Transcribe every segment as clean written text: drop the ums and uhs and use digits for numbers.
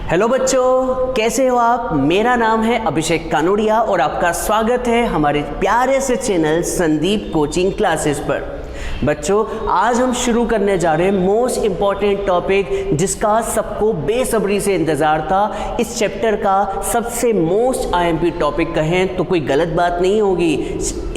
Hello बच्चों, कैसे हो आप। मेरा नाम है अभिषेक कानोड़िया और आपका स्वागत है हमारे प्यारे से चैनल संदीप कोचिंग क्लासेस पर। बच्चों, आज हम शुरू करने जा रहे हैं मोस्ट इम्पॉर्टेंट टॉपिक जिसका सबको बेसब्री से इंतज़ार था। इस चैप्टर का सबसे मोस्ट आईएमपी टॉपिक कहें तो कोई गलत बात नहीं होगी।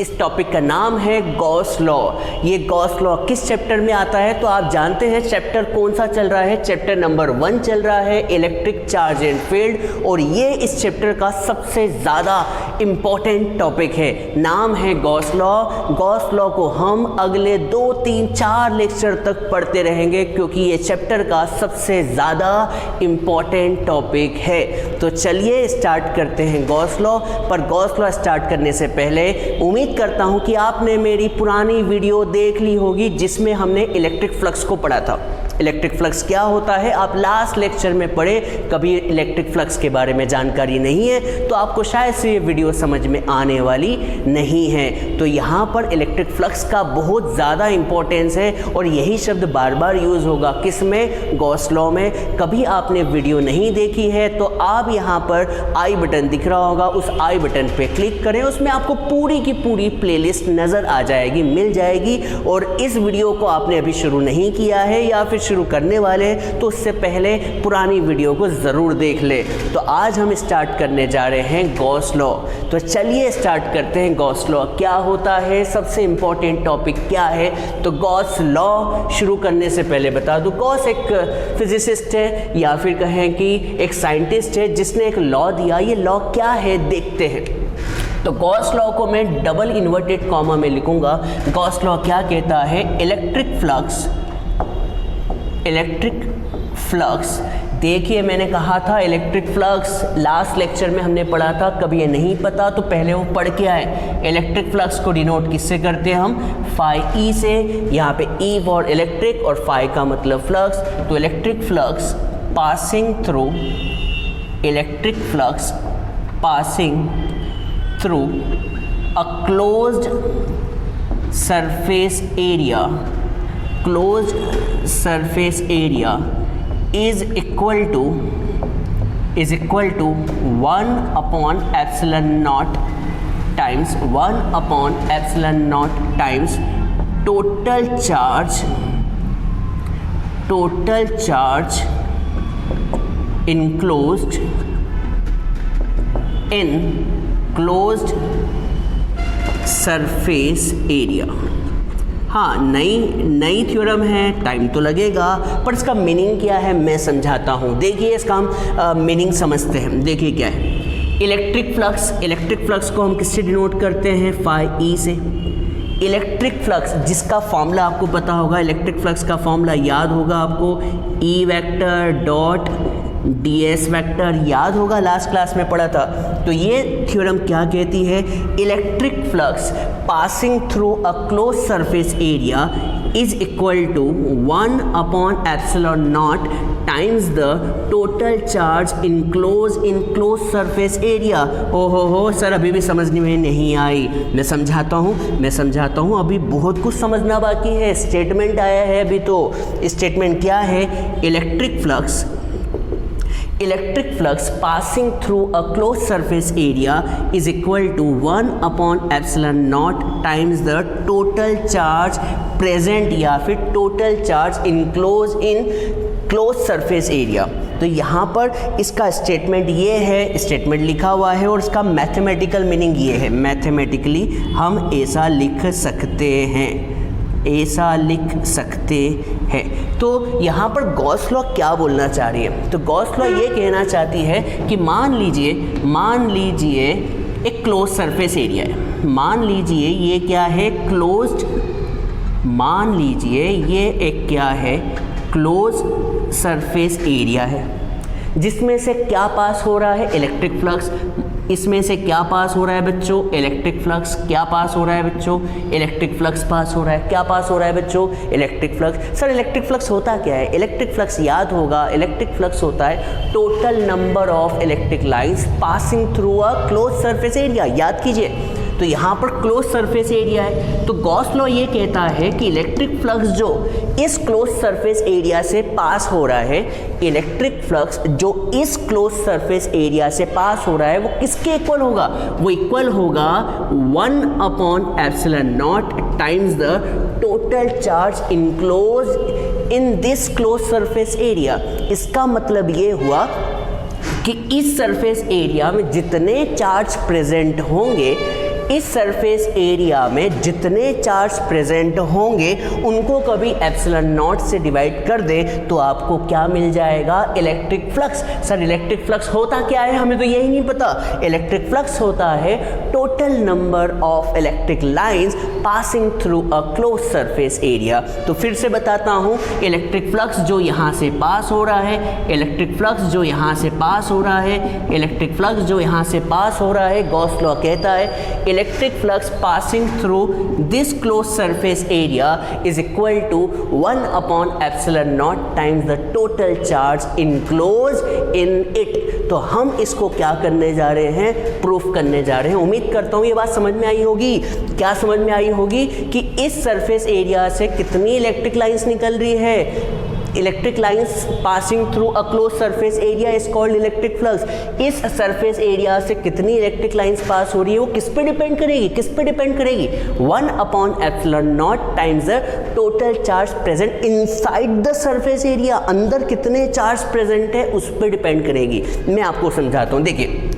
इस टॉपिक का नाम है गॉस लॉ। ये गॉस लॉ किस चैप्टर में आता है तो आप जानते हैं चैप्टर कौन सा चल रहा है। चैप्टर नंबर 1 चल रहा है, इलेक्ट्रिक चार्ज एंड फील्ड, और ये इस चैप्टर का सबसे ज़्यादा इम्पॉर्टेंट टॉपिक है। नाम है गॉस लॉ। गॉस लॉ को हम अगले 2, 3, 4 लेक्चर तक पढ़ते रहेंगे क्योंकि ये चैप्टर का सबसे ज़्यादा इम्पॉर्टेंट टॉपिक है। तो चलिए स्टार्ट करते हैं गॉस लॉ। पर गॉस लॉ स्टार्ट करने से पहले उम्मीद करता हूँ कि आपने मेरी पुरानी वीडियो देख ली होगी जिसमें हमने इलेक्ट्रिक फ्लक्स को पढ़ा था। इलेक्ट्रिक फ्लक्स क्या होता है आप लास्ट लेक्चर में पढ़े, कभी इलेक्ट्रिक फ्लक्स के बारे में जानकारी नहीं है तो आपको शायद से ये वीडियो समझ में आने वाली नहीं है। तो यहाँ पर इलेक्ट्रिक फ्लक्स का बहुत ज़्यादा इंपॉर्टेंस है और यही शब्द बार बार यूज़ होगा किसमें, गॉस लॉ में। कभी आपने वीडियो नहीं देखी है तो आप यहाँ पर आई बटन दिख रहा होगा, उस आई बटन पे क्लिक करें, उसमें आपको पूरी की पूरी प्लेलिस्ट नज़र आ जाएगी, मिल जाएगी। और इस वीडियो को आपने अभी शुरू नहीं किया है या फिर शुरू करने वाले हैं तो उससे पहले पुरानी वीडियो को ज़रूर देख ले। तो आज हम स्टार्ट करने जा रहे हैं गॉस लॉ। तो चलिए स्टार्ट करते हैं। गॉस लॉ क्या होता है, सबसे इंपॉर्टेंट टॉपिक क्या है। तो गॉस लॉ शुरू करने से पहले बता दूं, गॉस एक फिजिसिस्ट है या फिर कहें कि एक साइंटिस्ट है जिसने एक लॉ दिया। ये लॉ क्या है देखते हैं। तो गॉस लॉ को मैं डबल इन्वर्टेड कॉमा में लिखूंगा। गॉस लॉ क्या कहता है, इलेक्ट्रिक फ्लक्स। देखिए मैंने कहा था इलेक्ट्रिक फ्लक्स लास्ट लेक्चर में हमने पढ़ा था। कभी ये नहीं पता तो पहले वो पढ़ के आए। इलेक्ट्रिक फ्लक्स को डिनोट किससे करते हैं हम, फाई ई से। यहाँ पे ई फॉर इलेक्ट्रिक और फाई का मतलब फ्लक्स। तो electric flux passing through a closed surface area is equal to 1 upon epsilon naught times total charge enclosed in closed surface area। हाँ, नई थ्योरम है, टाइम तो लगेगा पर इसका मीनिंग क्या है मैं समझाता हूँ। देखिए इसका हम मीनिंग समझते हैं। देखिए क्या है इलेक्ट्रिक फ्लक्स को हम किससे डिनोट करते हैं, फाई ई से। इलेक्ट्रिक फ्लक्स जिसका फॉर्मूला आपको पता होगा, इलेक्ट्रिक फ्लक्स का फॉर्मूला याद होगा आपको, E vector dot ds vector, याद होगा लास्ट क्लास में पढ़ा था। तो ये थ्योरम क्या कहती है, electric flux passing through a close surface area is equal to 1 upon epsilon not times the total charge in close surface area. हो सर अभी भी समझने में नहीं आई, मैं समझाता हूँ। अभी बहुत कुछ समझना बाकी है। स्टेटमेंट आया है अभी। तो स्टेटमेंट क्या है, electric flux passing through a closed surface area is equal to 1 upon epsilon naught times the total charge present या फिर total charge enclosed in closed surface area। तो यहाँ पर इसका स्टेटमेंट ये है, स्टेटमेंट लिखा हुआ है और इसका मैथमेटिकल मीनिंग ये है। मैथमेटिकली हम ऐसा लिख सकते हैं। तो यहाँ पर गॉस लॉ क्या बोलना चाह रही है, तो गॉस लॉ ये कहना चाहती है कि मान लीजिए एक क्लोज सरफेस एरिया है। मान लीजिए ये क्या है, ये एक क्या है, क्लोज सरफेस एरिया है जिसमें से क्या पास हो रहा है, इलेक्ट्रिक फ्लक्स। इसमें से क्या पास हो रहा है बच्चों, इलेक्ट्रिक फ्लक्स। क्या पास हो रहा है बच्चों, इलेक्ट्रिक फ्लक्स पास हो रहा है। क्या पास हो रहा है बच्चों, electric flux. Sir electric flux होता क्या है, इलेक्ट्रिक फ्लक्स याद होगा, इलेक्ट्रिक फ्लक्स होता है total number of electric lines passing through a close surface area. याद कीजिए तो यहाँ पर क्लोज सरफेस एरिया है। तो गॉस लॉ ये कहता है कि इलेक्ट्रिक फ्लक्स जो इस क्लोज सरफेस एरिया से पास हो रहा है, इलेक्ट्रिक फ्लक्स जो इस क्लोज सरफेस एरिया से पास हो रहा है वो किसके इक्वल होगा? वो इक्वल होगा 1/ε0 times the total charge enclose in this close surface area. इसका मतलब ये हुआ कि इस सरफेस एरिया में जितने चार्ज प्रेजेंट होंगे, इस सरफेस एरिया में जितने चार्ज प्रेजेंट होंगे उनको कभी ε0 से डिवाइड कर दे तो आपको क्या मिल जाएगा? Electric flux. Sir electric flux होता क्या है? हमें तो यही नहीं पता। इलेक्ट्रिक फ्लक्स होता है total number of electric lines passing through a close surface area. तो फिर से बताता हूँ, इलेक्ट्रिक फ्लक्स जो यहाँ से पास हो रहा है, इलेक्ट्रिक फ्लक्स जो यहाँ से पास हो रहा है, इलेक्ट्रिक फ्लक्स जो यहाँ से पास हो रहा है, गॉस लॉ कहता है electric flux passing through this close surface area is equal to 1/ε0 times the total charge enclose in it. तो हम इसको क्या करने जा रहे हैं? प्रूफ करने जा रहे हैं। उम्मीद करता हूँ ये बात समझ में आई होगी। क्या समझ में आई होगी कि इस सरफेस एरिया से कितनी इलेक्ट्रिक लाइंस निकल रही है? Electric lines passing through a close surface area is called electric flux. इस सरफेस एरिया से कितनी इलेक्ट्रिक लाइंस पास हो रही है वो किस पे डिपेंड करेगी? किस पे डिपेंड करेगी? 1/ε0 times the total charge present inside the surface area. अंदर कितने चार्ज प्रेजेंट है उस पर डिपेंड करेगी। मैं आपको समझाता हूँ। देखिए,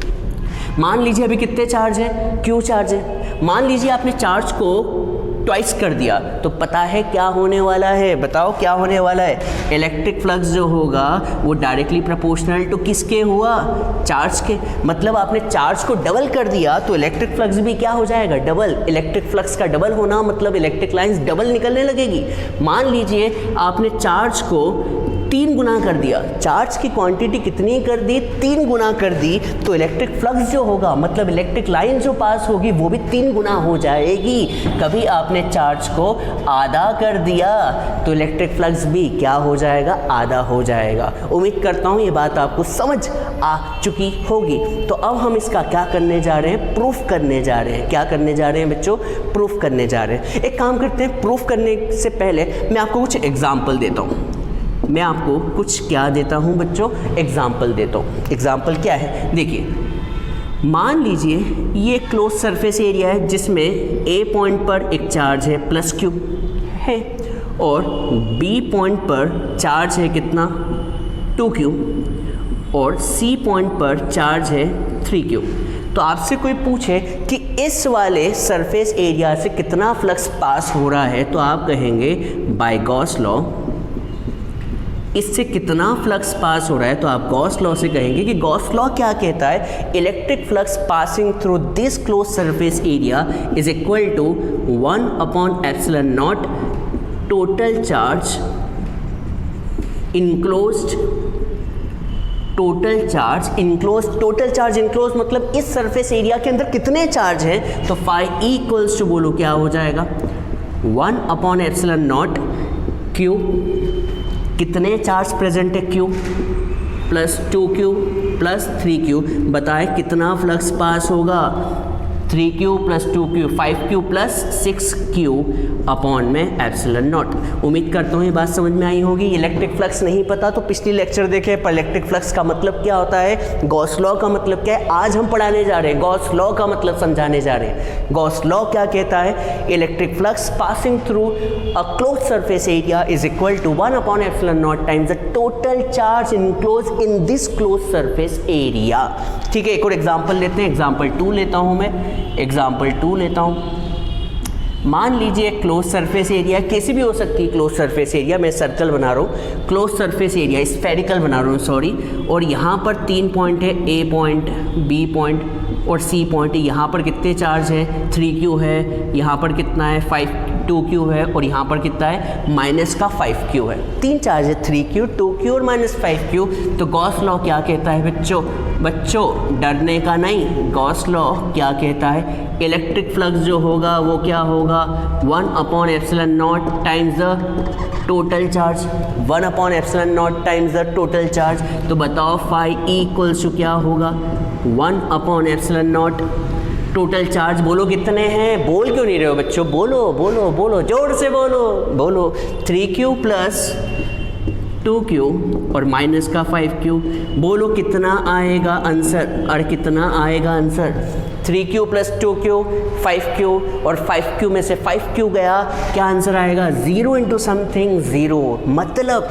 मान लीजिए अभी कितने चार्ज है? क्यू चार्ज है। मान लीजिए आपने चार्ज को ट्वाइस कर दिया तो पता है क्या होने वाला है? बताओ क्या होने वाला है? इलेक्ट्रिक फ्लक्स जो होगा वो डायरेक्टली प्रोपोर्शनल टू किसके हुआ? चार्ज के। मतलब आपने चार्ज को डबल कर दिया तो इलेक्ट्रिक फ्लक्स भी क्या हो जाएगा? डबल। इलेक्ट्रिक फ्लक्स का डबल होना मतलब इलेक्ट्रिक लाइंस डबल निकलने लगेगी। मान लीजिए आपने चार्ज को 3 गुना कर दिया, चार्ज की क्वांटिटी कितनी कर दी? 3 गुना कर दी, तो इलेक्ट्रिक फ्लक्स जो होगा मतलब इलेक्ट्रिक लाइन जो पास होगी वो भी 3 गुना हो जाएगी। कभी आपने चार्ज को आधा कर दिया तो इलेक्ट्रिक फ्लक्स भी क्या हो जाएगा? आधा हो जाएगा। उम्मीद करता हूँ ये बात आपको समझ आ चुकी होगी। तो अब हम इसका क्या करने जा रहे हैं? प्रूफ करने जा रहे हैं। क्या करने जा रहे हैं बच्चों? प्रूफ करने जा रहे हैं। एक काम करते हैं, प्रूफ करने से पहले मैं आपको कुछ एग्जाम्पल देता हूँ। मैं आपको कुछ क्या देता हूँ बच्चों? एग्जाम्पल देता हूँ। एग्जाम्पल क्या है? देखिए, मान लीजिए ये क्लोज सरफेस एरिया है जिसमें ए पॉइंट पर एक चार्ज है +q है और बी पॉइंट पर चार्ज है कितना? 2q और सी पॉइंट पर चार्ज है 3q। तो आपसे कोई पूछे कि इस वाले सरफेस एरिया से कितना फ्लक्स पास हो रहा है तो आप कहेंगे बाय गॉस लॉ इससे कितना फ्लक्स पास हो रहा है। तो आप गॉस लॉ से कहेंगे कि गॉस लॉ क्या कहता है? Electric flux passing through this close surface area is equal to 1/ε0 total charge enclosed. Total charge enclose मतलब इस सरफेस एरिया के अंदर कितने चार्ज हैं? तो फाई इक्वल्स टू बोलो क्या हो जाएगा? 1/ε0 क्यू। कितने चार्ज प्रेजेंट है? Q +2Q +3Q। बताए कितना फ्लक्स पास होगा? 3Q + 2Q 5Q + 6Q upon में ε0। उम्मीद करता हूँ ये बात समझ में आई होगी। इलेक्ट्रिक फ्लक्स नहीं पता तो पिछली लेक्चर देखे, पर इलेक्ट्रिक फ्लक्स का मतलब क्या होता है, गॉस लॉ का मतलब क्या है, आज हम पढ़ाने जा रहे हैं। गॉस लॉ का मतलब समझाने जा रहे हैं। गॉस लॉ क्या कहता है? Electric flux passing through a close surface area is equal to 1/ε0 times the total charge enclose in this close surface area. ठीक है, एक और एग्जाम्पल लेते हैं। एग्जाम्पल 2 लेता हूँ मैं। एग्जाम्पल 2 लेता हूँ। मान लीजिए क्लोज सरफेस एरिया कैसी भी हो सकती है। क्लोज सरफेस एरिया मैं सर्कल बना रहा हूँ, क्लोज सरफेस एरिया स्फेरिकल बना रहा हूँ सॉरी, और यहाँ पर 3 पॉइंट है, ए पॉइंट, बी पॉइंट और सी पॉइंट। यहाँ पर कितने चार्ज है? 3Q है, यहाँ पर कितना है? 2Q है और यहाँ पर कितना है? -5Q है। 3 चार्ज है, 3Q, 2Q और -5Q। तो गॉस लॉ क्या कहता है बच्चों डरने का नहीं। गॉस लॉ क्या कहता है? इलेक्ट्रिक फ्लक्स जो होगा वो क्या होगा? 1/ε0 times the total charge. 1/ε0 times the total charge. तो बताओ फाई इक्वल्स टू क्या होगा? 1/ε0 टोटल चार्ज बोलो कितने हैं, बोल क्यों नहीं रहे हो बच्चों, बोलो बोलो बोलो, जोर से बोलो बोलो। 3q प्लस 2q और माइनस का 5q, बोलो कितना आएगा आंसर, और कितना आएगा answer. 3q plus 2q 5q और 5q में से 5q गया, क्या आंसर आएगा, 0 इंटू समथिंग 0, मतलब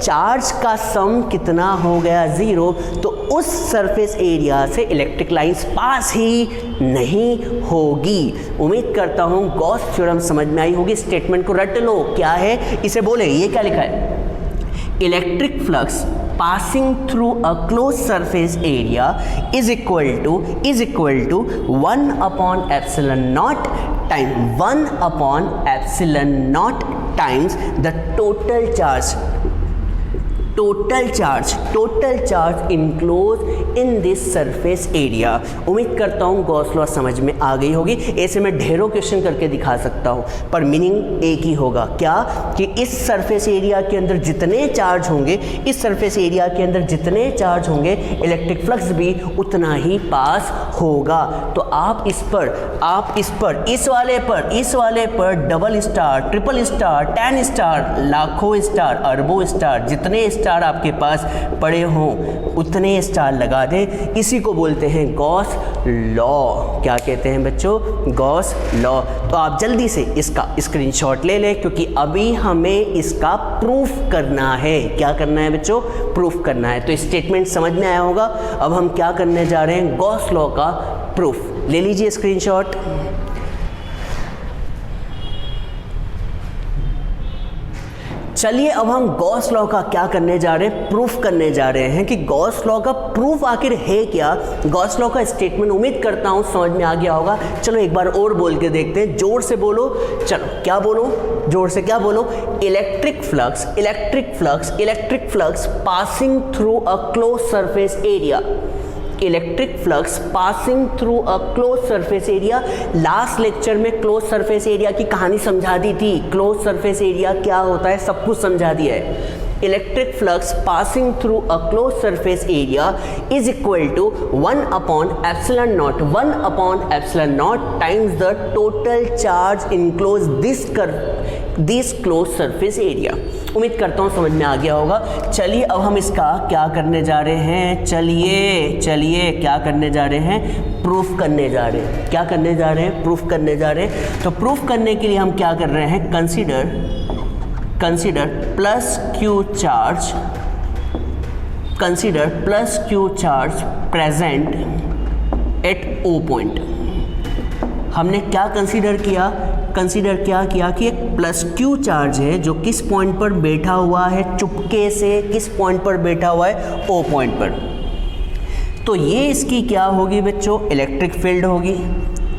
चार्ज का सम कितना हो गया 0, तो उस सरफेस एरिया से इलेक्ट्रिक लाइंस पास ही नहीं होगी। उम्मीद करता हूँ गॉस थ्योरम समझ में आई होगी। स्टेटमेंट को रट लो, क्या है इसे बोले, ये क्या लिखा है, electric flux passing through a closed surface area is equal to 1 upon epsilon naught time 1 upon epsilon naught times the total charge enclosed in this surface area। उम्मीद करता हूँ गॉस लॉ समझ में आ गई होगी। ऐसे मैं ढेरों क्वेश्चन करके दिखा सकता हूँ, पर मीनिंग एक ही होगा, क्या कि इस सरफेस एरिया के अंदर जितने चार्ज होंगे, इलेक्ट्रिक फ्लक्स भी उतना ही पास होगा। तो आप इस पर इस वाले पर double star, triple star, 10 star, लाखों स्टार, अरबों स्टार, जितने स्टार आपके पास पड़े हों उतने स्टार लगा दें। इसी को बोलते हैं गॉस लॉ। क्या कहते हैं बच्चों, गॉस लॉ। तो आप जल्दी से इसका स्क्रीनशॉट ले लें, क्योंकि अभी हमें इसका प्रूफ करना है। क्या करना है बच्चों, प्रूफ करना है। तो स्टेटमेंट समझ में आया होगा। अब हम क्या करने जा रहे हैं, गॉस लॉ का प्रूफ। ले लीजिए स्क्रीनशॉट। चलिए अब हम गॉस लॉ का क्या करने जा रहे हैं, प्रूफ करने जा रहे हैं कि गॉस लॉ का प्रूफ आखिर है क्या। गॉस लॉ का स्टेटमेंट उम्मीद करता हूं समझ में आ गया होगा। चलो एक बार और बोल के देखते हैं, जोर से बोलो। चलो क्या बोलो, जोर से क्या बोलो, electric flux passing through a close surface area. Electric flux passing through a close surface area. Last lecture में क्लोज सरफेस एरिया की कहानी समझा दी थी। क्लोज सरफेस एरिया क्या होता है सब कुछ समझा दिया है। Electric flux passing through a close surface area is equal to 1 upon epsilon not times the total charge enclose this close surface area. उम्मीद करता हूँ समझ में आ गया होगा। चलिए अब हम इसका क्या करने जा रहे हैं, चलिए क्या करने जा रहे हैं, प्रूफ करने जा रहे हैं। क्या करने जा रहे हैं, प्रूफ करने जा रहे हैं। तो प्रूफ करने के लिए हम क्या कर रहे हैं, consider plus Q charge present at O point. हमने क्या कंसीडर किया कि एक प्लस क्यू चार्ज है जो किस पॉइंट पर बैठा हुआ है, चुपके से किस पॉइंट पर बैठा हुआ है, ओ पॉइंट पर। तो ये इसकी क्या होगी बच्चों, इलेक्ट्रिक फील्ड होगी।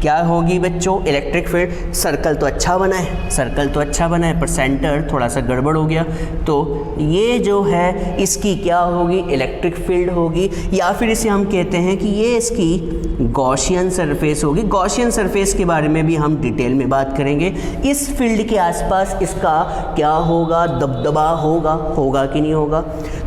क्या होगी बच्चों, इलेक्ट्रिक फील्ड। सर्कल तो अच्छा बना है पर सेंटर थोड़ा सा गड़बड़ हो गया। तो ये जो है इसकी क्या होगी, इलेक्ट्रिक फील्ड होगी। या फिर इसे हम कहते हैं कि ये इसकी गॉसियन सरफेस होगी। गॉसियन सरफेस के बारे में भी हम डिटेल में बात करेंगे। इस फील्ड के आसपास इसका क्या होगा, दबदबा होगा कि नहीं होगा।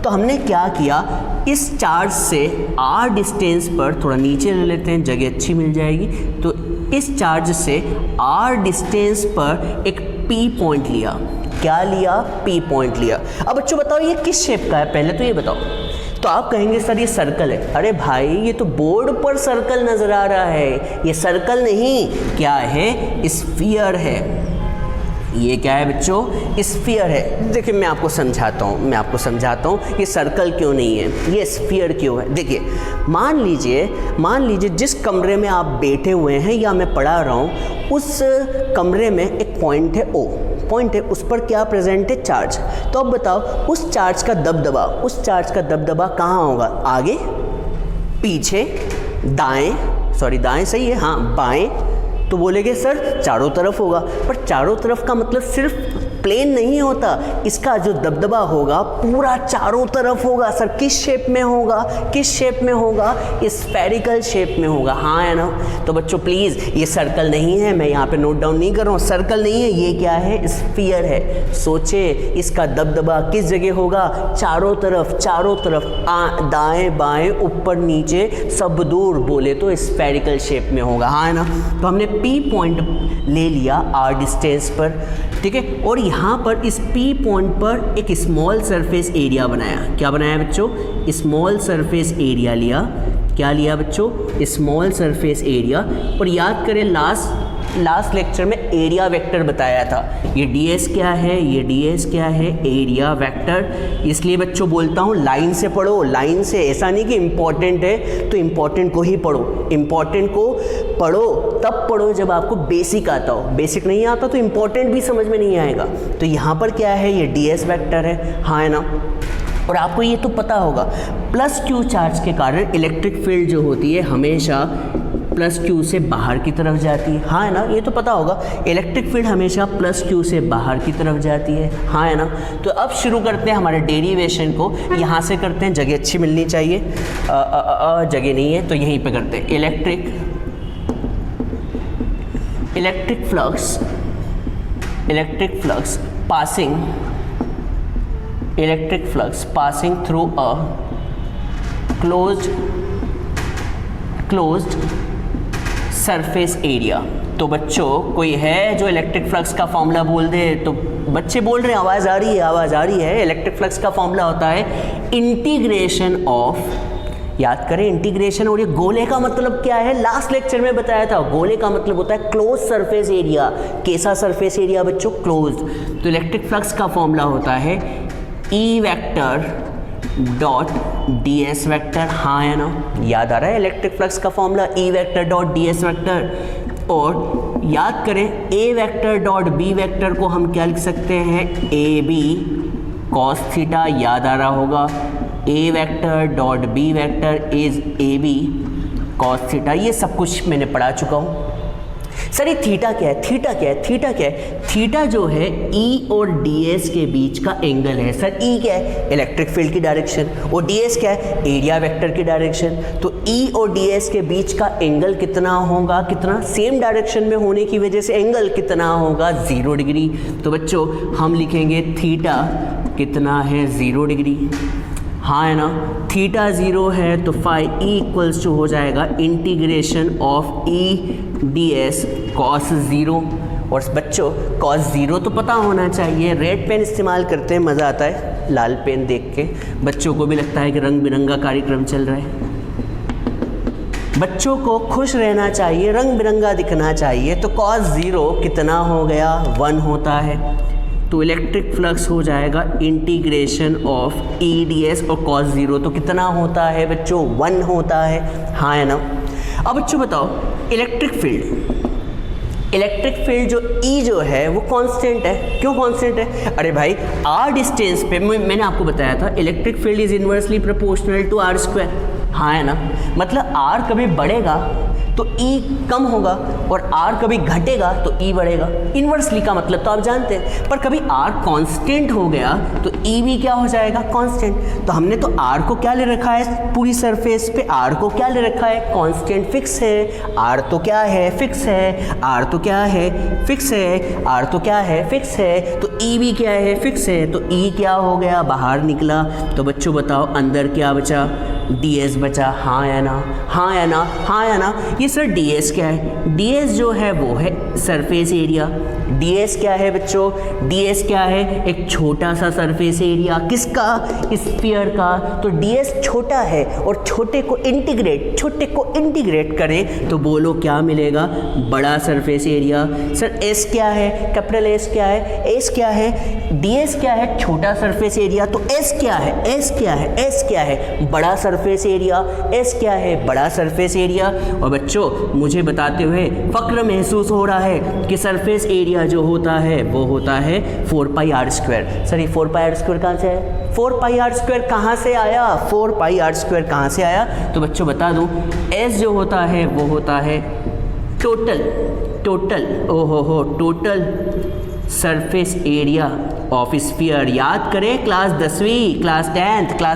तो हमने क्या किया, इस चार्ज से r डिस्टेंस पर, थोड़ा नीचे ले लेते हैं जगह अच्छी मिल जाएगी। तो इस चार्ज से r डिस्टेंस पर एक P पॉइंट लिया। क्या लिया, P पॉइंट लिया। अब बच्चों बताओ ये किस शेप का है, पहले तो ये बताओ। तो आप कहेंगे सर ये सर्कल है। अरे भाई ये तो बोर्ड पर सर्कल नजर आ रहा है, ये सर्कल नहीं, क्या है, स्फीयर है। ये क्या है बच्चों, स्फीयर है। देखिए मैं आपको समझाता हूँ ये सर्कल क्यों नहीं है, ये स्फीयर क्यों है। देखिए मान लीजिए जिस कमरे में आप बैठे हुए हैं या मैं पढ़ा रहा हूँ, उस कमरे में एक पॉइंट है, उस पर क्या प्रेजेंट है, चार्ज। तो अब बताओ उस चार्ज का दबदबा कहाँ होगा, आगे, पीछे, दाएं सही है, हाँ बाएं। तो बोलेंगे सर चारों तरफ होगा, पर चारों तरफ का मतलब सिर्फ प्लेन नहीं होता, इसका जो दबदबा होगा पूरा चारों तरफ होगा। सर किस शेप में होगा, किस शेप में होगा, स्फेरिकल शेप में होगा, हाँ है ना। तो बच्चों प्लीज़ ये सर्कल नहीं है, मैं यहाँ पे नोट डाउन नहीं कर रहा हूँ, सर्कल नहीं है, ये क्या है, स्फीयर है। सोचे इसका दबदबा किस जगह होगा, चारों तरफ, चारों तरफ, दाएं बाएं ऊपर नीचे सब दूर, बोले तो स्फेरिकल शेप में होगा, हाँ है ना। तो हमने P पॉइंट ले लिया R डिस्टेंस पर, ठीक है। और यहाँ पर इस P पॉइंट पर एक स्मॉल सरफेस एरिया बनाया। क्या बनाया बच्चों, स्मॉल सरफेस एरिया लिया। क्या लिया बच्चों, स्मॉल सरफेस एरिया। और याद करें लास्ट लेक्चर में एरिया वेक्टर बताया था। ये ds क्या है, ये ds क्या है, एरिया वेक्टर। इसलिए बच्चों बोलता हूँ लाइन से पढ़ो, लाइन से। ऐसा नहीं कि इम्पॉर्टेंट है तो इम्पॉर्टेंट को ही पढ़ो, इम्पॉर्टेंट को पढ़ो तब पढ़ो जब आपको बेसिक आता हो। बेसिक नहीं आता तो इम्पॉर्टेंट भी समझ में नहीं आएगा। तो यहाँ पर क्या है, ये ds वेक्टर है, हाँ है ना। और आपको ये तो पता होगा प्लस क्यू चार्ज के कारण इलेक्ट्रिक फील्ड जो होती है हमेशा प्लस क्यू से बाहर की तरफ जाती है, हाँ है ना। ये तो पता होगा इलेक्ट्रिक फील्ड हमेशा प्लस क्यू से बाहर की तरफ जाती है, हाँ है ना। तो अब शुरू करते हैं हमारे डेरिवेशन को। यहाँ से करते हैं, जगह अच्छी मिलनी चाहिए, जगह नहीं है तो यहीं पे करते हैं। Electric flux passing through a closed surface area. तो बच्चों कोई है जो इलेक्ट्रिक फ्लक्स का फॉर्मूला बोल दे, तो बच्चे बोल रहे हैं, आवाज़ आ रही है। इलेक्ट्रिक फ्लक्स का फॉर्मूला होता है इंटीग्रेशन ऑफ, याद करें इंटीग्रेशन। और ये गोले का मतलब क्या है, लास्ट लेक्चर में बताया था, गोले का मतलब होता है क्लोज सरफेस एरिया। कैसा सरफेस एरिया बच्चों, क्लोज। तो इलेक्ट्रिक फ्लक्स का फॉर्मूला होता है E vector dot ds vector, हाँ है ना। याद आ रहा है इलेक्ट्रिक फ्लक्स का formula E vector dot ds vector. और याद करें A vector dot B vector को हम क्या लिख सकते हैं, AB cos थीटा, याद आ रहा होगा। A vector dot B vector is AB cos theta. ये सब कुछ मैंने पढ़ा चुका हूँ। सर ये थीटा क्या है, थीटा जो है E और ds के बीच का एंगल है। सर E क्या है, इलेक्ट्रिक फील्ड की डायरेक्शन, और ds क्या है, एरिया वेक्टर की डायरेक्शन। तो E और ds के बीच का एंगल कितना होगा, कितना, सेम डायरेक्शन में होने की वजह से एंगल कितना होगा, 0 डिग्री। तो बच्चों हम लिखेंगे थीटा कितना है, 0 डिग्री, हाँ है ना। थीटा 0 है तो फाई E इक्वल्स टू हो जाएगा integration of E ds cos 0। और बच्चों cos 0 तो पता होना चाहिए। रेड पेन इस्तेमाल करते हैं, मज़ा आता है लाल पेन देख के, बच्चों को भी लगता है कि रंग बिरंगा कार्यक्रम चल रहा है। बच्चों को खुश रहना चाहिए, रंग बिरंगा दिखना चाहिए। तो cos 0 कितना हो गया, 1 होता है। तो इलेक्ट्रिक फ्लक्स हो जाएगा इंटीग्रेशन ऑफ E ds, और cos 0 तो कितना होता है बच्चों, 1 होता है, हाँ है ना। अब बच्चों बताओ इलेक्ट्रिक फील्ड जो E जो है वो कांस्टेंट है। क्यों कांस्टेंट है, अरे भाई R डिस्टेंस पे मैंने आपको बताया था electric field is inversely proportional to R square, हाँ है ना। मतलब R कभी बढ़ेगा तो E कम होगा, और R कभी घटेगा तो E बढ़ेगा। इन्वर्सली का मतलब तो आप जानते हैं। पर कभी R कांस्टेंट हो गया तो E भी क्या हो जाएगा, कांस्टेंट। तो हमने तो R को क्या ले रखा है, पूरी सरफेस पे R को क्या ले रखा है, कांस्टेंट, फिक्स है। R तो क्या है, फिक्स है। R तो क्या है, फिक्स है। R तो क्या है, फिक्स है। तो E भी क्या है, फिक्स है। तो E क्या हो गया, बाहर निकला। तो बच्चों बताओ अंदर क्या बचा, ds बचा, हाँ या ना, हाँ या ना, हाँ या ना। ये सर ds क्या है, ds जो है वो है सरफेस एरिया। ds क्या है बच्चों, ds क्या है, एक छोटा सा सरफेस एरिया, किसका, स्फीयर का। तो ds छोटा है, और छोटे को इंटीग्रेट करें तो बोलो क्या मिलेगा, बड़ा सरफेस एरिया। सर s क्या है, कैपिटल S क्या है, s क्या है, ds क्या है, छोटा सरफेस एरिया। तो s क्या है, s क्या है, बड़ा सरफेस एरिया। s क्या है, बड़ा सरफेस एरिया। और बच्चों मुझे बताते हुए फक्र महसूस हो रहा है कि सरफेस एरिया जो होता है वो होता है 4 पाई r स्क्वायर। सर ये 4 पाई r स्क्वायर कहाँ से आया, 4 पाई r स्क्वायर कहाँ से आया, 4 पाई r स्क्वायर कहाँ से आया। तो बच्चों बता दूं s जो होता है वो होता है total surface area of sphere. याद करें क्लास 10वीं, क्लास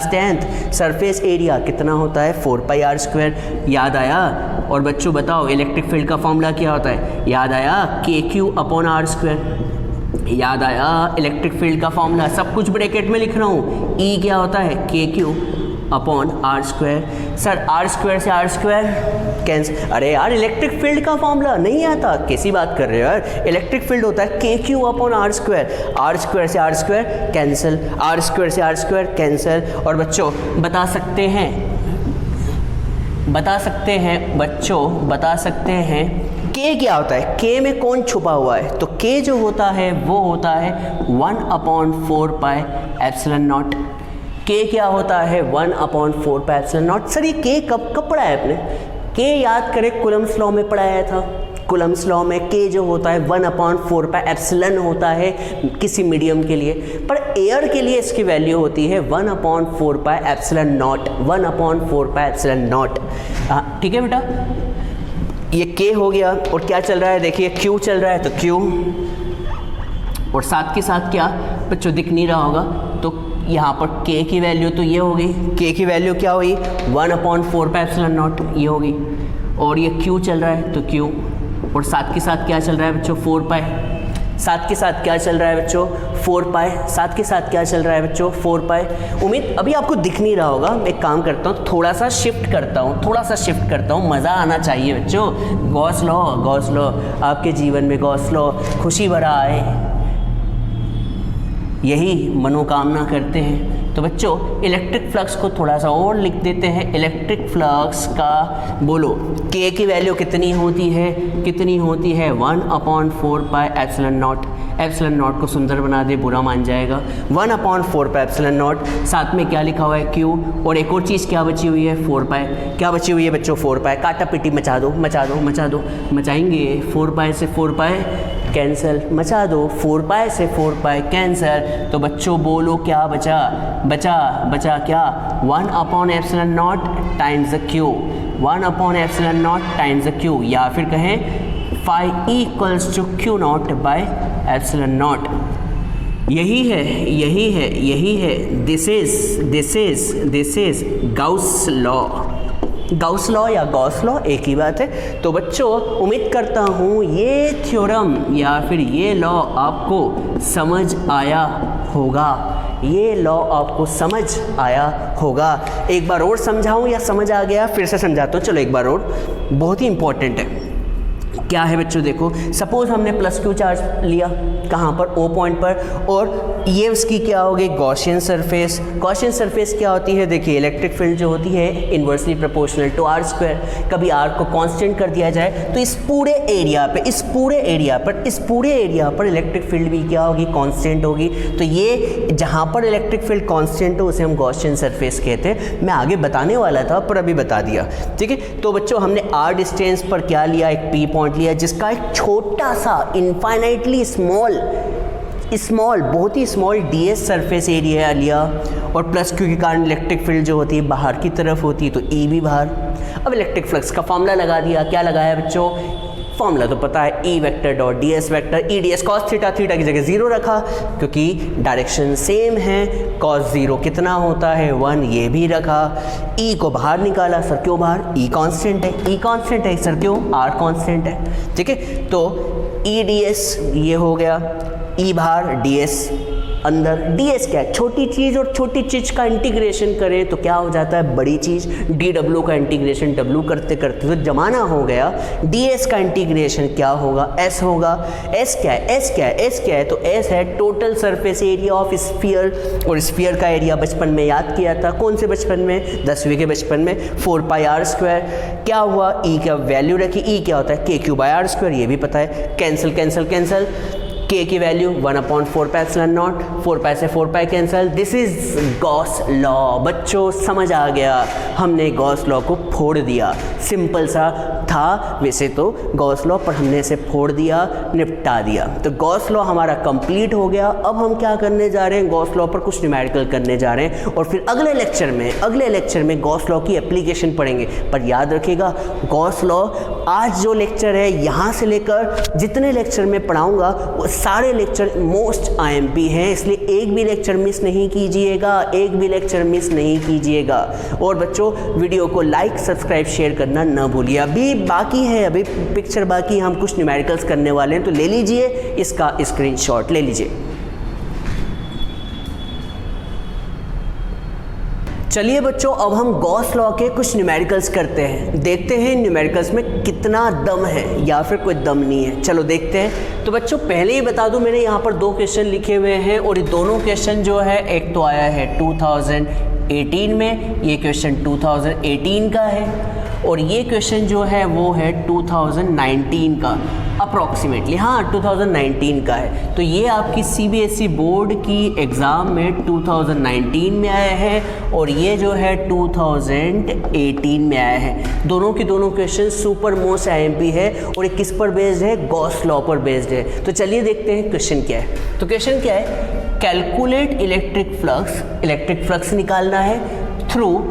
10th सरफेस एरिया कितना होता है 4πr²। याद आया? और बच्चों बताओ इलेक्ट्रिक फील्ड का फॉर्मूला क्या होता है? याद आया? KQ/r²। याद आया इलेक्ट्रिक फील्ड का फॉर्मूला? सब कुछ ब्रैकेट में लिख रहा हूँ। E क्या होता है? KQ/r²। सर r² से r² कैंसिल। अरे यार इलेक्ट्रिक फील्ड का फॉर्मूला नहीं आता, कैसी बात कर रहे हो यार? इलेक्ट्रिक फील्ड होता है KQ/r²। r² से r² कैंसिल, r² से r² कैंसिल। और बच्चों बता सकते हैं K क्या होता है? K में कौन छुपा हुआ है? तो K जो होता है वो होता है 1/4πε0। K क्या होता है? 1/4πε0। सर ये K कब पढ़ा है आपने? K याद करें कूलम्ब्स लॉ में पढ़ाया था। कूलम्ब्स लॉ में K जो होता है 1/4πε होता है किसी मीडियम के लिए, पर एयर के लिए इसकी वैल्यू होती है 1/4πε0। 1/4πε0। ठीक है बेटा, ये K हो गया। और क्या चल रहा है? देखिए Q चल रहा है, तो Q और साथ के साथ क्या बच्चों दिख नहीं रहा होगा, तो यहाँ पर K की वैल्यू तो ये हो गई। K की वैल्यू क्या हुई? 1/4πε0 ये होगी। और ये Q चल रहा है, तो Q और साथ के साथ क्या चल रहा है बच्चों? 4π। साथ के साथ क्या चल रहा है बच्चों? 4π। साथ के साथ क्या चल रहा है बच्चों? 4π। उम्मीद अभी आपको दिख नहीं रहा होगा। मैं एक काम करता हूँ, थोड़ा सा शिफ्ट करता हूँ, मज़ा आना चाहिए बच्चों। गॉस लॉ आपके जीवन में गॉस लॉ खुशी भरा आए, यही मनोकामना करते हैं। तो बच्चों इलेक्ट्रिक फ्लक्स को थोड़ा सा और लिख देते हैं। इलेक्ट्रिक फ्लक्स का बोलो K की वैल्यू कितनी होती है? 1/4πε0। एप्सिलॉन नॉट को सुंदर बना दे, बुरा मान जाएगा। 1/4πε0। साथ में क्या लिखा हुआ है? Q। और एक और चीज़ क्या बची हुई है? 4π। क्या बची हुई है बच्चों? 4π। काटा पिटी मचा दो। मचाएंगे। 4π से 4π कैंसिल, मचा दो। 4π से 4π कैंसिल। तो बच्चों बोलो क्या बचा क्या? 1/ε0 times the Q। 1/ε0 times the Q, या फिर कहें phi equals to Q0/ε0। यही है। दिस इज गाउस लॉ या गॉस लॉ एक ही बात है। तो बच्चों उम्मीद करता हूँ ये थ्योरम या फिर ये लॉ आपको समझ आया होगा। एक बार और समझाऊँ या समझ आ गया? फिर से समझाता हूँ, चलो एक बार और। बहुत ही इंपॉर्टेंट है। क्या है बच्चों? देखो सपोज हमने +Q चार्ज लिया, कहाँ पर? O पॉइंट पर, और ये उसकी क्या होगी? Gaussian surface. गॉसियन सरफेस क्या होती है? देखिए इलेक्ट्रिक फील्ड जो होती है इन्वर्सली प्रोपोर्शनल टू r²। कभी r को कांस्टेंट कर दिया जाए तो इस पूरे एरिया पर इलेक्ट्रिक फील्ड भी क्या होगी? कांस्टेंट होगी। तो ये जहाँ पर इलेक्ट्रिक फील्ड कांस्टेंट हो उसे हम गॉसियन सरफेस कहते हैं। मैं आगे बताने वाला था पर अभी बता दिया, ठीक है। तो बच्चों हमने r डिस्टेंस पर क्या लिया? एक P पॉइंट लिया जिसका एक छोटा सा इनफाइनाइटली स्मॉल बहुत ही स्मॉल ds सरफेस एरिया लिया। और +Q के कारण इलेक्ट्रिक फील्ड जो होती है बाहर की तरफ होती है, तो E भी बाहर। अब इलेक्ट्रिक फ्लक्स का फॉर्मूला लगा दिया। क्या लगाया बच्चों? फॉर्मूला तो पता है, E vector dot ds vector. E ds cos theta की जगह 0 रखा क्योंकि डायरेक्शन सेम है। cos 0 कितना होता है? 1। ये भी रखा। E को बाहर निकाला। सर क्यों बाहर? E कांस्टेंट है। सर क्यों? R कांस्टेंट है, ठीक है। तो E ds ये हो गया, E बाहर, ds अंदर। ds क्या है? छोटी चीज़, और छोटी चीज़ का इंटीग्रेशन करें तो क्या हो जाता है? बड़ी चीज़। dw का इंटीग्रेशन w करते तो जमाना हो गया। ds का इंटीग्रेशन क्या होगा? s होगा। s क्या है? तो s है total surface area of sphere. और स्फीयर का एरिया बचपन में याद किया था। कौन से बचपन में? 10वीं के बचपन में। 4πr²। क्या हुआ? E का वैल्यू रखी। E क्या होता है? KQ/r²। ये भी पता है। कैंसिल। K की वैल्यू 1/4πε0। 4π से 4π cancel. This is Gauss law. बच्चों समझ आ गया, हमने गॉस लॉ को फोड़ दिया। सिंपल सा था वैसे तो गॉस लॉ, पर हमने इसे फोड़ दिया, निपटा दिया। तो गॉस लॉ हमारा कंप्लीट हो गया। अब हम क्या करने जा रहे हैं, गॉस लॉ पर कुछ न्यूमेरिकल करने जा रहे हैं और फिर अगले लेक्चर में गॉस लॉ की एप्लीकेशन पढ़ेंगे। पर याद रखिएगा गॉस लॉ आज जो लेक्चर है यहाँ से लेकर जितने लेक्चर में पढ़ाऊँगा वो सारे लेक्चर मोस्ट IMP हैं, इसलिए एक भी लेक्चर मिस नहीं कीजिएगा, और बच्चों वीडियो को लाइक, सब्सक्राइब, शेयर करना ना भूलिए। अभी बाकी है, अभी पिक्चर बाकी, हम कुछ न्यूमेरिकल्स करने वाले हैं, तो ले लीजिए इसका स्क्रीनशॉट ले लीजिए। चलिए बच्चों, अब हम गॉस लॉ के कुछ न्यूमेरिकल्स करते हैं, देखते हैं न्यूमेरिकल्स में कितना दम है या फिर कोई दम नहीं है। चलो देखते हैं। तो बच्चों पहले ही बता दूं, मैंने यहाँ पर 2 क्वेश्चन लिखे हुए हैं और ये दोनों क्वेश्चन जो है, एक तो आया है 2018 में, ये क्वेश्चन 2018 का है, और ये क्वेश्चन जो है वो है 2019 का अप्रॉक्सीमेटली, हाँ 2019 का है। तो ये आपकी CBSE बोर्ड की एग्ज़ाम में 2019 में आया है और ये जो है 2018 में आया है। दोनों की दोनों क्वेश्चन सुपर मोस्ट IMP है और ये किस पर बेस्ड है, गॉस लॉ पर बेस्ड है। तो चलिए देखते हैं क्वेश्चन क्या है। तो क्वेश्चन क्या है, कैलकुलेट इलेक्ट्रिक फ्लक्स निकालना है through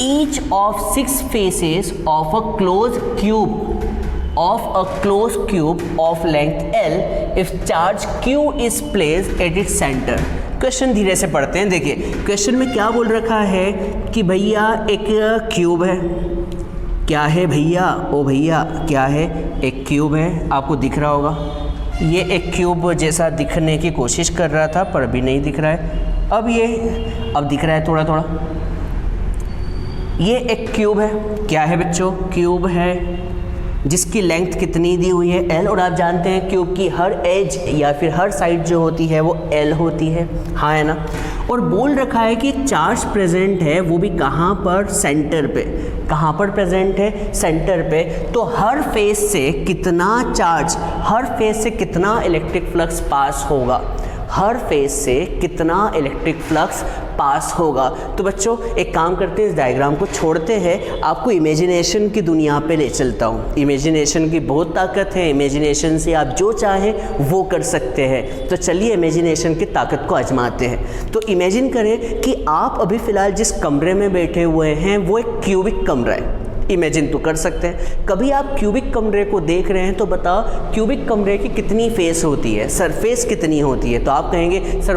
each of 6 faces of a closed cube of length L if charge Q is placed at its center। Question धीरे से पढ़ते हैं। देखिए क्वेश्चन में क्या बोल रखा है कि भैया एक क्यूब है, क्या है भैया, ओ भैया क्या है, एक क्यूब है, आपको दिख रहा होगा, ये एक क्यूब जैसा दिखने की कोशिश कर रहा था पर अभी नहीं दिख रहा है, अब दिख रहा है थोड़ा थोड़ा। ये एक क्यूब है, क्या है बच्चों, क्यूब है जिसकी लेंथ कितनी दी हुई है, L, और आप जानते हैं क्यूब की हर एज या फिर हर साइड जो होती है वो L होती है, हाँ है ना। और बोल रखा है कि चार्ज प्रेजेंट है, वो भी कहाँ पर, सेंटर पे। कहाँ पर प्रेजेंट है, सेंटर पे। तो हर फेस से कितना चार्ज, हर फेस से कितना इलेक्ट्रिक फ्लक्स पास होगा, हर फेस से कितना इलेक्ट्रिक फ्लक्स पास होगा। तो बच्चों एक काम करते हैं, इस डायग्राम को छोड़ते हैं, आपको इमेजिनेशन की दुनिया पे ले चलता हूँ। इमेजिनेशन की बहुत ताकत है, इमेजिनेशन से आप जो चाहें वो कर सकते हैं। तो चलिए इमेजिनेशन की ताकत को आजमाते हैं। तो इमेजिन करें कि आप अभी फ़िलहाल जिस कमरे में बैठे हुए हैं वो एक क्यूबिक कमरा है। इमेजिन तो कर सकते हैं। कभी आप क्यूबिक कमरे को देख रहे हैं तो बताओ क्यूबिक कमरे की कितनी फेस होती है, सरफेस कितनी होती है। तो आप कहेंगे सर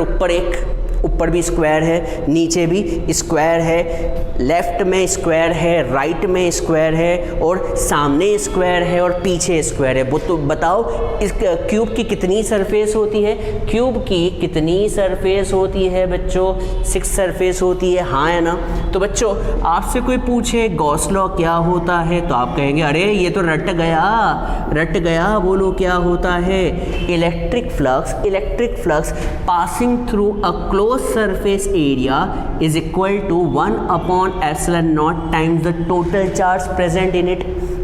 ऊपर भी स्क्वायर है, नीचे भी स्क्वायर है, लेफ्ट में स्क्वायर है, राइट में स्क्वायर है, और सामने स्क्वायर है और पीछे स्क्वायर है। वो तो बताओ इस क्यूब की कितनी सरफेस होती है, क्यूब की कितनी सरफेस होती है बच्चों, 6 सरफेस होती है, हाँ है ना। तो बच्चों आपसे कोई पूछे गॉस लॉ क्या होता है तो आप कहेंगे अरे ये तो रट गया, बोलो क्या होता है। Electric flux passing through a close surface area is equal to 1 upon epsilon naught times the total charge present in it।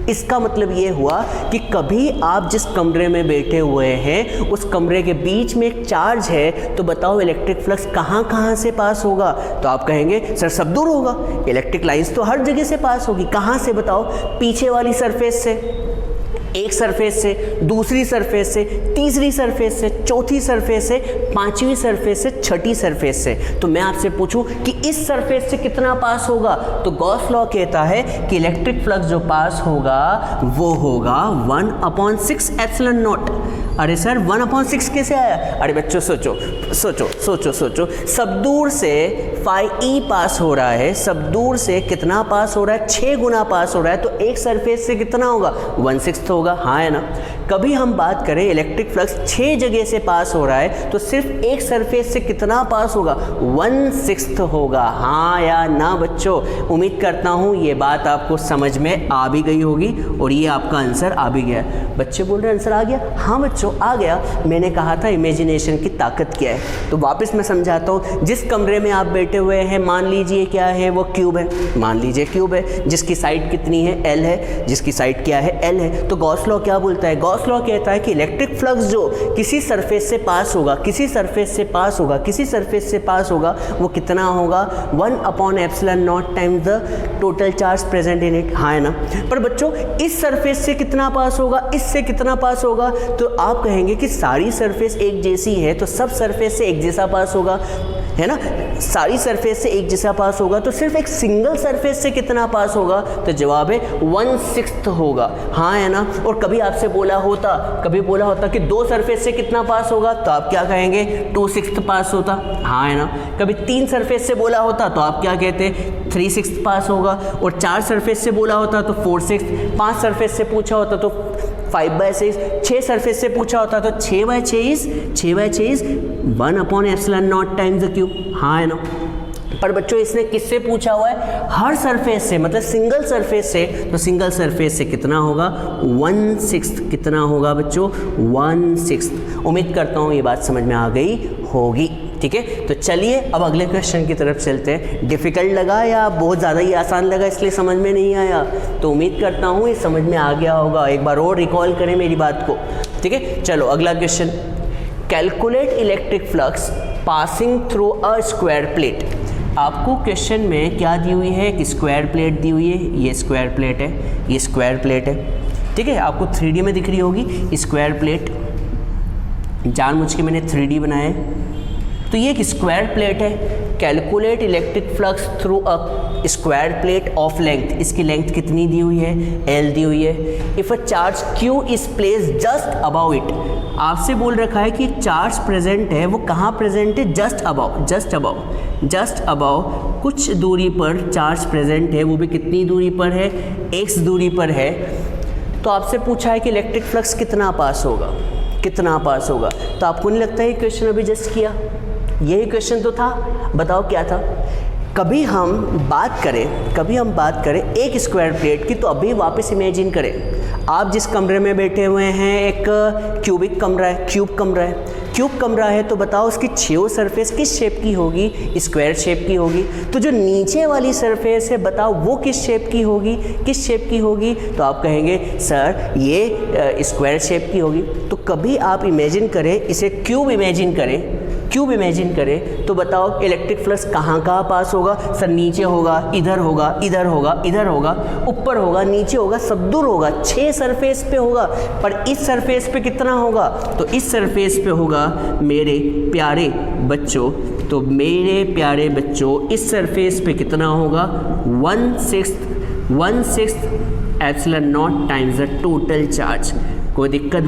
इसका मतलब ये हुआ कि कभी आप जिस कमरे में बैठे हुए हैं उस कमरे के बीच में एक चार्ज है, तो बताओ इलेक्ट्रिक फ्लक्स कहाँ से पास होगा। तो आप कहेंगे सर सब दूर होगा, इलेक्ट्रिक लाइंस तो हर जगह से पास होगी। कहाँ से बताओ, पीछे वाली सरफेस से, एक सरफेस से, दूसरी सरफेस से, तीसरी सरफेस से, चौथी सरफेस से, पांचवी सरफेस से, छठी सरफेस से। तो मैं आपसे पूछूं कि इस सरफेस से कितना पास होगा, तो गॉस लॉ कहता है कि इलेक्ट्रिक फ्लक्स जो पास होगा वो होगा 1/6 एप्सिलॉन नॉट। अरे सर 1/6 कैसे आया? अरे बच्चों सोचो, सब दूर से फाई ई पास हो रहा है, सब दूर से कितना पास हो रहा है, 6 गुना पास हो रहा है, तो एक सरफेस से कितना होगा, 1/6 होगा, हाँ है ना। कभी हम बात करें इलेक्ट्रिक फ्लक्स 6 जगह से पास हो रहा है, तो सिर्फ एक सरफेस से कितना पास होगा, 1/6 होगा, हाँ या ना बच्चों। उम्मीद करता हूँ ये बात आपको समझ में आ भी गई होगी और ये आपका आंसर आ भी गया। बच्चे बोल रहे हैं आंसर आ गया, हाँ बच्चों बच्चों आ गया, मैंने कहा था इमेजिनेशन की ताकत क्या है। तो वापस मैं समझाता हूँ, जिस कमरे में आप बैठे हुए हैं मान लीजिए क्या है, वो क्यूब है, मान लीजिए क्यूब है, जिसकी साइड कितनी है, एल है, जिसकी साइड क्या है, एल है। तो गॉस लॉ क्या बोलता है, गॉस लॉ कहता है कि इलेक्ट्रिक फ्लक्स जो किसी सरफेस से पास होगा, किसी सरफेस से पास होगा, किसी सरफेस से पास होगा, वो कितना होगा, 1/ε0 times the total charge present in it. हाँ है ना। पर बच्चों इस सरफेस से कितना पास होगा, इससे कितना पास होगा, तो आप कहेंगे कि सारी सरफेस एक जैसी है तो सब सरफेस से एक जैसा पास होगा, है ना। सारी सरफेस से एक जैसा पास होगा तो सिर्फ एक सिंगल सरफेस से कितना पास होगा, तो जवाब है 1/6 होगा। हाँ है ना। और कभी आपसे बोला होता कि दो सरफेस से कितना पास होगा, तो आप क्या कहेंगे, 2/6 पास होता। हाँ है ना। कभी 3 सरफेस से बोला होता तो आप क्या कहते, 3/6 पास होगा। और 4 सरफेस से बोला होता तो 4/6, 5 सरफेस से पूछा होता तो 5/6, 6 सरफेस से पूछा होता तो 6/6 1/ε0 टाइम्स द क्यूब। हाँ है ना। पर बच्चों इसने किससे पूछा हुआ है, हर सरफेस से, मतलब सिंगल सरफेस से, तो सिंगल सरफेस से कितना होगा, 1/6 कितना होगा बच्चों, 1/6। उम्मीद करता हूँ ये बात समझ में आ गई होगी। ठीक है, तो चलिए अब अगले क्वेश्चन की तरफ चलते हैं। डिफ़िकल्ट लगा या बहुत ज़्यादा ही आसान लगा इसलिए समझ में नहीं आया, तो उम्मीद करता हूँ ये समझ में आ गया होगा। एक बार और रिकॉल करें मेरी बात को। ठीक है, चलो अगला question, calculate electric flux passing through a square plate. आपको क्वेश्चन में क्या दी हुई है, एक स्क्वायर प्लेट दी हुई है, ये स्क्वायर प्लेट है, ये स्क्वायर प्लेट है। ठीक है, आपको 3D में दिख रही होगी स्क्वायर प्लेट, जानबूझ के मैंने 3D बनाया है। तो ये एक स्क्वायर प्लेट है। Calculate electric flux through a square plate of length, इसकी लेंथ कितनी दी हुई है, L दी हुई है। If a charge Q is place just above it, आपसे बोल रखा है कि एक चार्ज प्रेजेंट है, वो कहाँ प्रेजेंट है, जस्ट अबाउ कुछ दूरी पर चार्ज प्रेजेंट है, वो भी कितनी दूरी पर है, x दूरी पर है। तो आपसे पूछा है कि इलेक्ट्रिक फ्लक्स कितना पास होगा। तो आपको नहीं लगता है क्वेश्चन अभी जस्ट किया, यही क्वेश्चन तो था, बताओ क्या था। कभी हम बात करें एक स्क्वायर प्लेट की, तो अभी वापस इमेजिन करें, आप जिस कमरे में बैठे हुए हैं एक क्यूब कमरा है, तो बताओ उसकी 6 सरफेस किस शेप की होगी, स्क्वायर शेप की होगी। तो जो नीचे वाली सरफेस है बताओ वो किस शेप की होगी, तो आप कहेंगे सर ये स्क्वायर शेप की होगी। तो कभी आप इमेजिन करें, इसे क्यूब इमेजिन करें, तो बताओ इलेक्ट्रिक फ्लक्स कहाँ पास होगा, सर नीचे होगा, इधर होगा, ऊपर होगा, नीचे होगा, सब दूर होगा, 6 सरफेस पे होगा। पर इस सरफेस पे कितना होगा, तो इस सरफेस पे होगा मेरे प्यारे बच्चों, इस सरफेस पे कितना होगा, 1/6 ε0 टाइम्स द टोटल चार्ज। कोई दिक्कत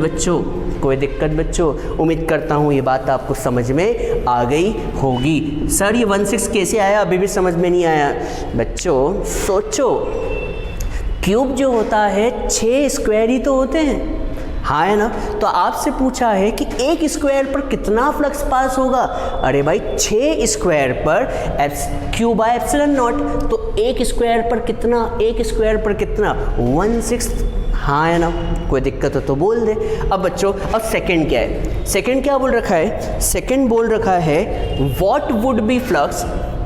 बच्चों, उम्मीद करता हूँ ये बात आपको समझ में आ गई होगी। सर ये 1/6 कैसे आया, अभी भी समझ में नहीं आया। बच्चों सोचो, क्यूब जो होता है 6 स्क्वायर ही तो होते हैं, हाँ है ना। तो आपसे पूछा है कि एक स्क्वायर पर कितना फ्लक्स पास होगा। अरे भाई 6 स्क्वायर पर Q/ε0, तो एक स्क्वायर पर कितना, 1/6, हाँ है ना। कोई दिक्कत हो तो बोल दे। अब बच्चों अब सेकंड क्या है, सेकंड क्या बोल रखा है, सेकंड बोल रखा है what would be flux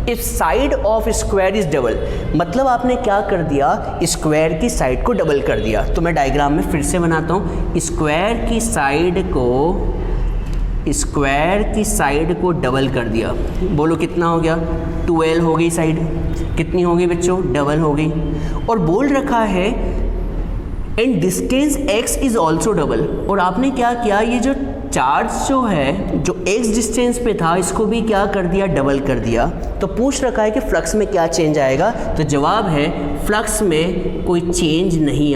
if side of square is double. मतलब आपने क्या कर दिया, स्क्वायर की साइड को डबल कर दिया। तो मैं डायग्राम में फिर से बनाता हूँ, स्क्वायर की साइड को डबल कर दिया। बोलो कितना हो गया, 12 हो गई साइड, कितनी हो गई बच्चों, डबल हो गई। और बोल रखा है and distance x is also double. और आपने क्या किया, ये जो चार्ज जो है जो x डिस्टेंस पे था इसको भी क्या कर दिया, डबल कर दिया। तो पूछ रखा है कि फ्लक्स में क्या चेंज आएगा, तो जवाब है फ्लक्स में कोई चेंज नहीं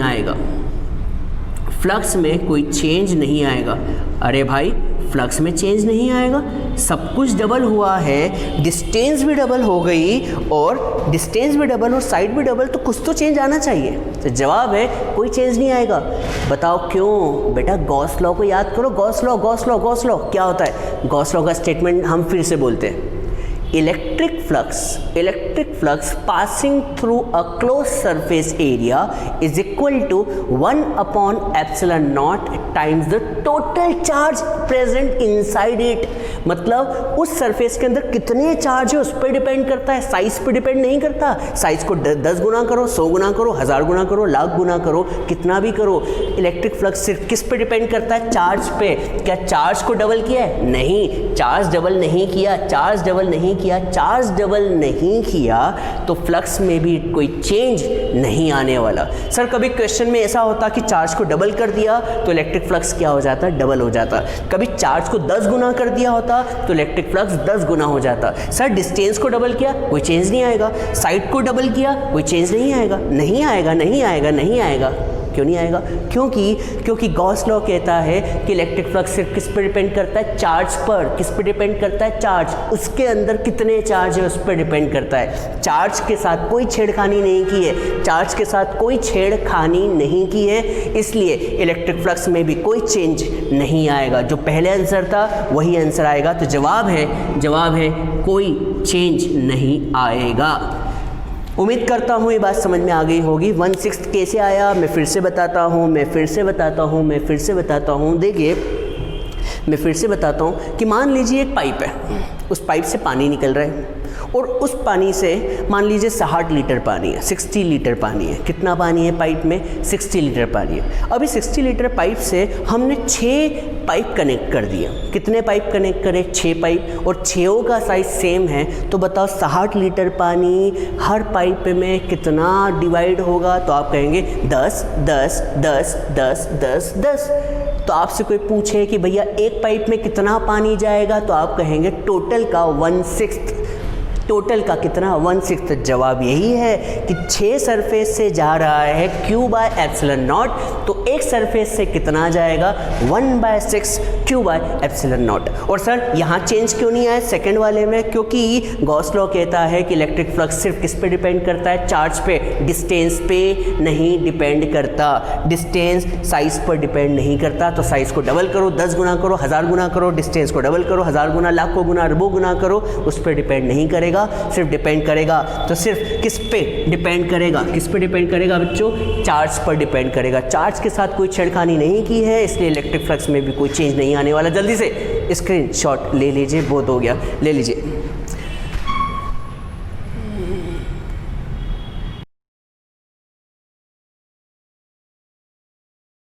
आएगा। अरे भाई फ्लक्स में चेंज नहीं आएगा, सब कुछ डबल हुआ है, डिस्टेंस भी डबल हो गई और साइड भी डबल, तो कुछ तो चेंज आना चाहिए। तो जवाब है कोई चेंज नहीं आएगा। बताओ क्यों बेटा, गॉस लॉ को याद करो। गॉस लॉ क्या होता है, गॉस लॉ का स्टेटमेंट हम फिर से बोलते हैं। Electric flux passing through a close surface area is equal to 1/ε0 times the total charge present inside it. मतलब उस सरफेस के अंदर कितने चार्ज है उस पर डिपेंड करता है, साइज पे डिपेंड नहीं करता। साइज को 10 गुना करो, 100 गुना करो, 1000 गुना करो, लाख गुना करो, कितना भी करो, इलेक्ट्रिक फ्लक्स सिर्फ किस पे डिपेंड करता है? चार्ज पे। क्या चार्ज को डबल किया है? नहीं, चार्ज डबल नहीं किया, चार्ज डबल नहीं किया, चार्ज डबल नहीं किया तो फ्लक्स में भी कोई चेंज नहीं आने वाला। सर कभी क्वेश्चन में ऐसा होता कि चार्ज को डबल कर दिया तो इलेक्ट्रिक फ्लक्स क्या हो जाता? डबल हो जाता। कभी चार्ज को 10 गुना कर दिया होता तो इलेक्ट्रिक फ्लक्स 10 गुना हो जाता। सर डिस्टेंस को डबल किया, कोई चेंज नहीं आएगा। साइड को डबल किया, कोई चेंज नहीं आएगा। नहीं आएगा, नहीं आएगा, नहीं आएगा। क्यों नहीं आएगा? क्योंकि गॉस लॉ कहता है कि इलेक्ट्रिक फ्लक्स सिर्फ किस पर डिपेंड करता है? चार्ज पर। किस पर डिपेंड करता है? चार्ज। उसके अंदर कितने चार्ज है उस पर डिपेंड करता है। चार्ज के साथ कोई छेड़खानी नहीं की है, चार्ज के साथ कोई छेड़खानी नहीं की है, इसलिए इलेक्ट्रिक फ्लक्स में भी कोई चेंज नहीं आएगा। जो पहले आंसर था वही आंसर आएगा। तो जवाब है कोई चेंज नहीं आएगा। उम्मीद करता हूँ ये बात समझ में आ गई होगी। 1/6 कैसे आया मैं फिर से बताता हूँ। देखिए मैं फिर से बताता हूँ कि मान लीजिए एक पाइप है, उस पाइप से पानी निकल रहा है और उस पानी से मान लीजिए 60 लीटर पानी है, 60 लीटर पानी है। कितना पानी है पाइप में? 60 लीटर पानी है। अभी 60 लीटर पाइप से हमने 6 पाइप कनेक्ट कर दिए। कितने पाइप कनेक्ट करें? 6 पाइप, और 6 का साइज सेम है। तो बताओ 60 लीटर पानी हर पाइप में कितना डिवाइड होगा? तो आप कहेंगे 10 10 10 10 10 10। तो आपसे कोई पूछे कि भैया एक पाइप में कितना पानी जाएगा, तो आप कहेंगे टोटल का 1/6। टोटल का कितना? 1/6। जवाब यही है कि 6 सरफेस से जा रहा है Q/ε0, तो एक सरफेस से कितना जाएगा? 1/6 Q/ε0। और सर यहाँ चेंज क्यों नहीं आया सेकंड वाले में? क्योंकि गॉस लॉ कहता है कि इलेक्ट्रिक फ्लक्स सिर्फ किस पे डिपेंड करता है? चार्ज पे, डिस्टेंस पे नहीं डिपेंड करता। डिस्टेंस साइज पर डिपेंड नहीं करता। तो साइज को डबल करो, 10 गुना करो, 1000 गुना करो, डिस्टेंस को डबल करो, 1000 गुना, लाखों गुना, अरबों गुना करो, उस पर डिपेंड नहीं करेगा। सिर्फ डिपेंड करेगा तो सिर्फ किस पे डिपेंड करेगा? किस पे डिपेंड करेगा बच्चों? चार्ज पर डिपेंड करेगा। चार्ज के साथ कोई छेड़खानी नहीं की है, इसलिए इलेक्ट्रिक फ्लक्स में भी कोई चेंज नहीं आने वाला। जल्दी से स्क्रीनशॉट ले लीजिए, बहुत हो गया, ले लीजिए।